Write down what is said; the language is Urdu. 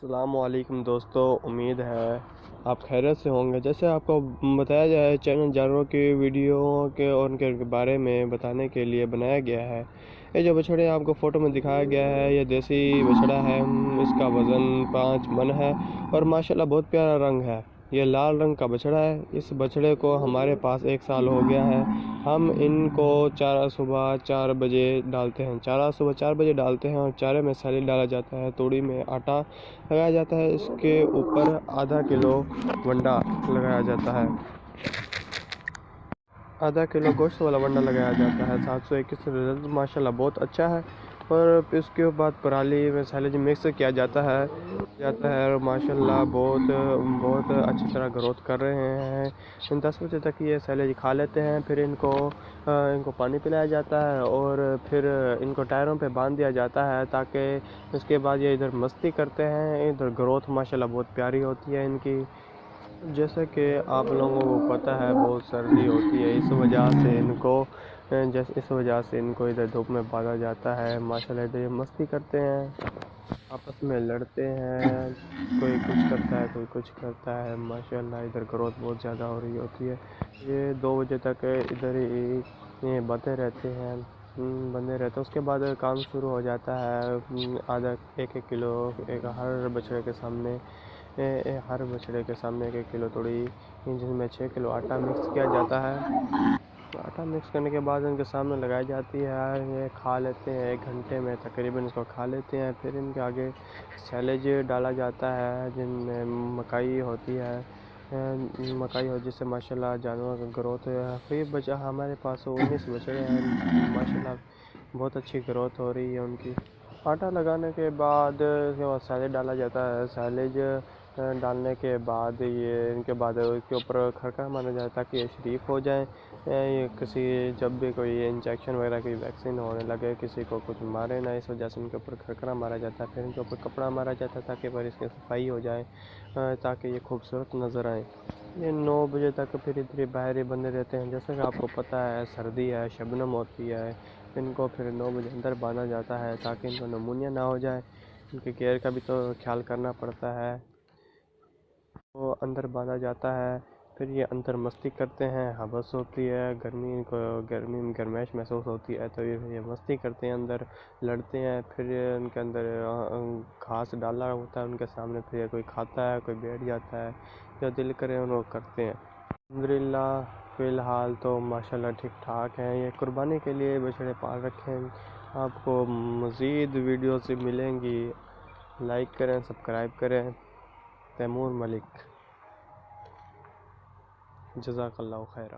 السلام علیکم دوستو، امید ہے آپ خیریت سے ہوں گے۔ جیسے آپ کو بتایا جائے چینل جانوروں کی ویڈیو کے اور ان کے بارے میں بتانے کے لیے بنایا گیا ہے۔ یہ جو بچھڑے آپ کو فوٹو میں دکھایا گیا ہے یہ دیسی بچھڑا ہے، اس کا وزن 5 من ہے اور ماشاءاللہ بہت پیارا رنگ ہے۔ یہ لال رنگ کا بچھڑا ہے۔ اس بچھڑے کو ہمارے پاس 1 سال ہو گیا ہے۔ ہم ان کو چارہ صبح 4 بجے ڈالتے ہیں، چارہ صبح 4 بجے ڈالتے ہیں اور چارے میں سیلیڈ ڈالا جاتا ہے، توڑی میں آٹا لگایا جاتا ہے، اس کے اوپر آدھا کلو ونڈا لگایا جاتا ہے، آدھا کلو گوشت والا ونڈا لگایا جاتا ہے۔ 721 رزلٹ ماشاءاللہ بہت اچھا ہے۔ اور پھر اس کے بعد پرالی میں سیلیج مکس کیا جاتا ہے اور ماشاءاللہ بہت اچھی طرح گروتھ کر رہے ہیں۔ 10 بجے تک یہ سیلیج کھا لیتے ہیں، پھر ان کو پانی پلایا جاتا ہے اور پھر ان کو ٹائروں پہ باندھ دیا جاتا ہے تاکہ اس کے بعد یہ ادھر مستی کرتے ہیں۔ ادھر گروتھ ماشاءاللہ بہت پیاری ہوتی ہے ان کی۔ جیسا کہ آپ لوگوں کو پتہ ہے بہت سردی ہوتی ہے، اس وجہ سے ان کو ادھر دھوپ میں باندھا جاتا ہے۔ ماشاءاللہ ادھر یہ مستی کرتے ہیں، آپس میں لڑتے ہیں، کوئی کچھ کرتا ہے کوئی کچھ کرتا ہے۔ ماشاءاللہ ادھر گروتھ بہت زیادہ ہو رہی ہوتی ہے۔ یہ 2 بجے تک ادھر ہی یہ بندے رہتے ہیں، اس کے بعد کام شروع ہو جاتا ہے۔ آدھا 1 کلو ہر بچڑے کے سامنے 1 کلو توڑی، جس میں 6 کلو آٹا مکس کیا جاتا ہے۔ آٹا مکس کرنے کے بعد ان کے سامنے لگائی جاتی ہے، یہ کھا لیتے ہیں 1 گھنٹے میں تقریباً اس کو کھا لیتے ہیں۔ پھر ان کے آگے سیلیج ڈالا جاتا ہے جن میں مکئی ہوتی ہے، جس سے ماشاءاللہ جانوروں کا گروتھ ہے۔ پھر بچہ ہمارے پاس 19 بچڑے ہیں، ماشاءاللہ بہت اچھی گروتھ ہو رہی ہے ان کی۔ آٹا لگانے کے بعد سیلیج ڈالا جاتا ہے، سیلیج ڈالنے کے بعد ان کے اوپر کھڑکا مارا جاتا ہے تاکہ یہ شریک ہو جائیں۔ جب بھی کوئی انجیکشن وغیرہ کی ویکسین ہونے لگے کسی کو کچھ مارے نہ، اس وجہ سے ان کے اوپر کھڑکا مارا جاتا ہے۔ پھر ان کے اوپر کپڑا مارا جاتا ہے تاکہ پھر اس کی صفائی ہو جائے، تاکہ یہ خوبصورت نظر آئیں۔ یہ 9 بجے تک پھر ادھر باہر ہی بندے رہتے ہیں۔ جیسا کہ آپ کو پتہ ہے سردی ہے، شبنم ہوتی ہے، ان کو پھر 9 بجے اندر باندھا جاتا ہے تاکہ ان کو نمونیا نہ ہو جائے۔ ان کی کیئر کا بھی تو خیال کرنا پڑتا ہے، وہ اندر باندھا جاتا ہے۔ پھر یہ اندر مستی کرتے ہیں، حبس ہوتی ہے، گرمی میں گرمائش محسوس ہوتی ہے تو یہ مستی کرتے ہیں، اندر لڑتے ہیں۔ پھر ان کے اندر گھاس ڈالا ہوتا ہے ان کے سامنے، پھر کوئی کھاتا ہے کوئی بیٹھ جاتا ہے، جو دل کرے ان کو کرتے ہیں۔ الحمدللہ فی الحال تو ماشاءاللہ ٹھیک ٹھاک ہیں۔ یہ قربانی کے لیے بچڑے پال رکھے ہیں۔ آپ کو مزید ویڈیو سے ملیں گی، لائک کریں، سبسکرائب کریں۔ تیمور ملک، جزاک اللہ خیرہ۔